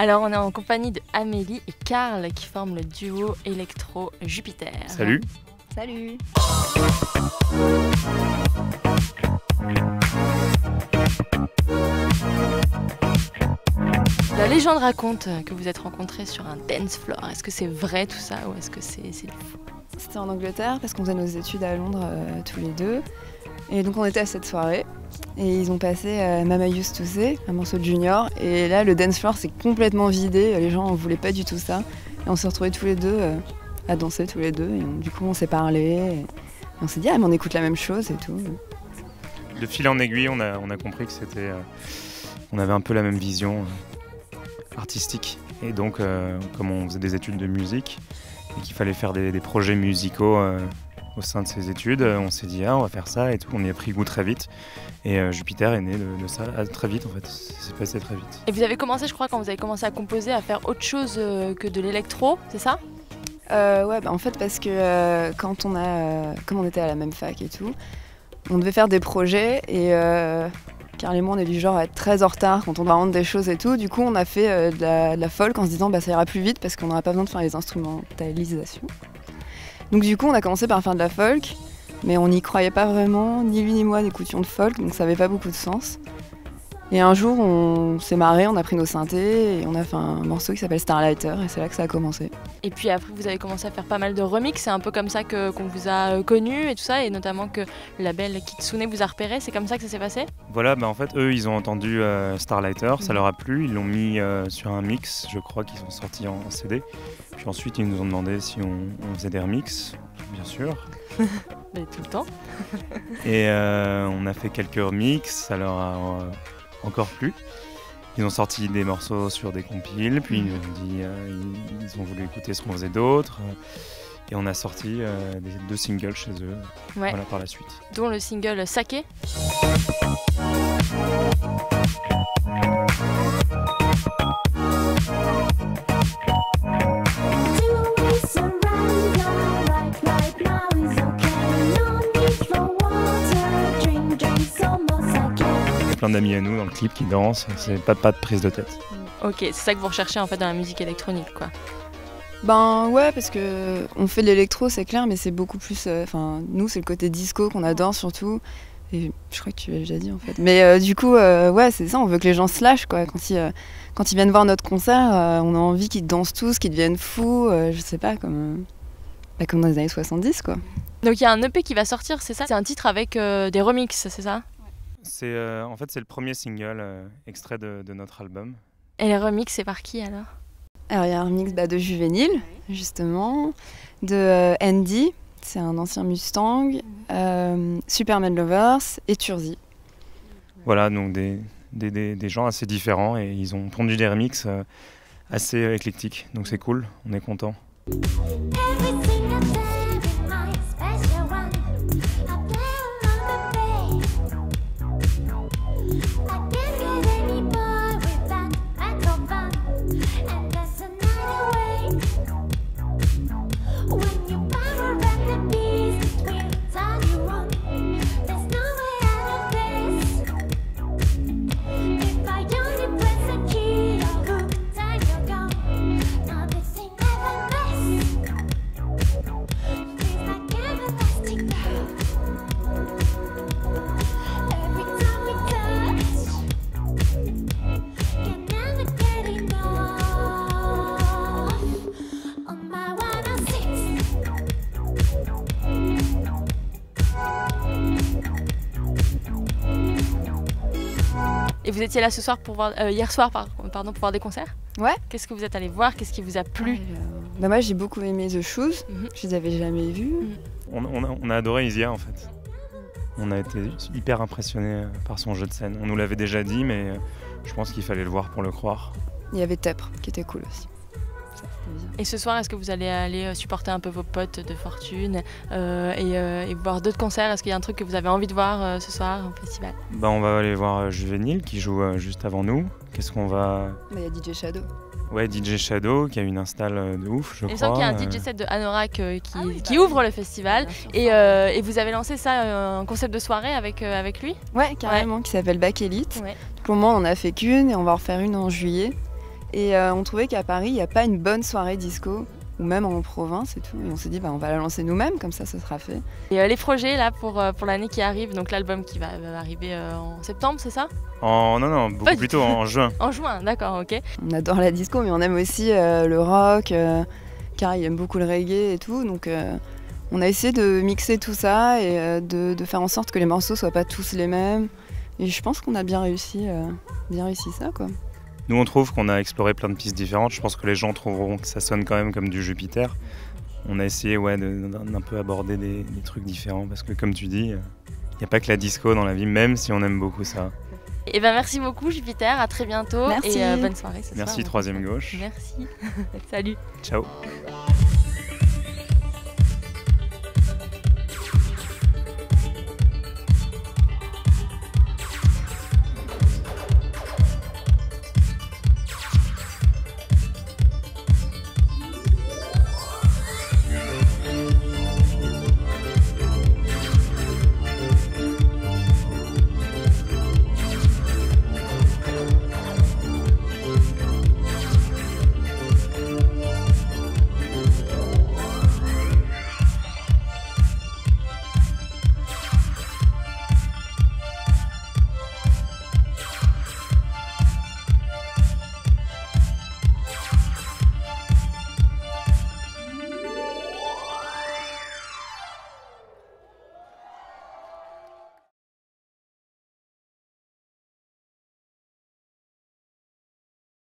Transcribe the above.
Alors on est en compagnie de Amélie et Karl qui forment le duo Electro Jupiter. Salut. Salut. La légende raconte que vous êtes rencontrés sur un dance floor. Est-ce que c'est vrai tout ça ou est-ce que c'est du faux? C'était en Angleterre parce qu'on faisait nos études à Londres tous les deux. Et donc on était à cette soirée et ils ont passé Mama Used to Say, un morceau de Junior. Et là le dance floor s'est complètement vidé, les gens ne voulaient pas du tout ça. Et on s'est retrouvés tous les deux à danser tous les deux. Et du coup on s'est parlé et on s'est dit ah mais on écoute la même chose et tout. De fil en aiguille, on a compris que c'était, on avait un peu la même vision artistique. Et donc comme on faisait des études de musique et qu'il fallait faire des projets musicaux au sein de ces études, on s'est dit on va faire ça et tout, on y a pris goût très vite et Jupiter est né de ça très vite en fait, c'est passé très vite. Et vous avez commencé, je crois, quand vous avez commencé à composer, à faire autre chose que de l'électro, c'est ça? Ouais, en fait parce que comme on était à la même fac et tout, on devait faire des projets et Karl et moi on est du genre à être très en retard quand on doit rendre des choses et tout, du coup on a fait de la folk en se disant ça ira plus vite parce qu'on n'aura pas besoin de faire les instrumentalisations. Donc du coup on a commencé par faire de la folk, mais on n'y croyait pas vraiment, ni lui ni moi n'écoutions de folk, donc ça n'avait pas beaucoup de sens. Et un jour on s'est marré, on a pris nos synthés et on a fait un morceau qui s'appelle Starlighter et c'est là que ça a commencé. Et puis après vous avez commencé à faire pas mal de remix, c'est un peu comme ça qu'on vous a connu et tout ça, et notamment que le label Kitsune vous a repéré, c'est comme ça que ça s'est passé? Voilà, en fait eux ils ont entendu Starlighter, ça leur a plu, ils l'ont mis sur un mix, je crois qu'ils sont sortis en CD. Puis ensuite ils nous ont demandé si on faisait des remixes, bien sûr. Mais tout le temps. Et on a fait quelques remixes, ça leur a encore plu. Ils ont sorti des morceaux sur des compiles, puis ils nous ont dit ils ont voulu écouter ce qu'on faisait d'autre. Et on a sorti 2 singles chez eux voilà, par la suite. Dont le single Sake. Plein d'amis à nous dans le clip qui dansent, c'est pas de prise de tête. Ok, c'est ça que vous recherchez en fait dans la musique électronique quoi. Ouais, parce que on fait de l'électro c'est clair, mais c'est beaucoup plus, nous c'est le côté disco qu'on adore surtout, et je crois que tu l'as déjà dit en fait. Mais du coup, ouais c'est ça, on veut que les gens se lâchent quoi, quand ils viennent voir notre concert, on a envie qu'ils dansent tous, qu'ils deviennent fous, je sais pas, comme dans les années 70 quoi. Donc il y a un EP qui va sortir, c'est ça? C'est un titre avec des remixes, c'est ça? C'est en fait c'est le premier single extrait de notre album. Et les remixes c'est par qui alors? Alors il y a un remix de Juvénile justement, de Andy, c'est un ancien Mustang, Superman Lovers et Turzi. Voilà, donc des gens assez différents et ils ont pondu des remixes assez éclectiques, donc c'est cool, on est content. Et vous étiez là ce soir hier soir pour voir des concerts? Ouais. Qu'est-ce que vous êtes allé voir? Qu'est-ce qui vous a plu? Moi j'ai beaucoup aimé The Shoes, je les avais jamais vus. On a adoré Isia en fait. On a été hyper impressionnés par son jeu de scène. On nous l'avait déjà dit, mais je pense qu'il fallait le voir pour le croire. Il y avait Tepre qui était cool aussi. Et ce soir, est-ce que vous allez aller supporter un peu vos potes de fortune et voir d'autres concerts? Est-ce qu'il y a un truc que vous avez envie de voir ce soir au festival? On va aller voir Juvénile qui joue juste avant nous. Qu'est-ce qu'on va... Il y a DJ Shadow. Ouais, DJ Shadow qui a une install de ouf, je crois. Il me semble qu'il y a un DJ set de Anorak qui ouvre le festival. Et vous avez lancé ça, un concept de soirée avec lui? Ouais, carrément, qui s'appelle Back Elite. Ouais. Pour le moment, on en a fait qu'une et on va en refaire une en juillet. Et on trouvait qu'à Paris, il n'y a pas une bonne soirée disco, ou même en province et tout. Et on s'est dit, on va la lancer nous-mêmes, comme ça sera fait. Et les projets là pour l'année qui arrive, donc l'album qui va arriver en septembre, c'est ça? Non, beaucoup plutôt en juin. En juin, d'accord, ok. On adore la disco, mais on aime aussi le rock, car il aime beaucoup le reggae et tout. Donc on a essayé de mixer tout ça et de faire en sorte que les morceaux soient pas tous les mêmes. Et je pense qu'on a bien réussi ça, quoi. Nous, on trouve qu'on a exploré plein de pistes différentes. Je pense que les gens trouveront que ça sonne quand même comme du Jupiter. On a essayé d'un peu aborder des trucs différents parce que, comme tu dis, il n'y a pas que la disco dans la vie, même si on aime beaucoup ça. Et merci beaucoup Jupiter, à très bientôt. Merci. Et bonne soirée ce soir. Merci Troisième Gauche. Merci. Salut. Ciao.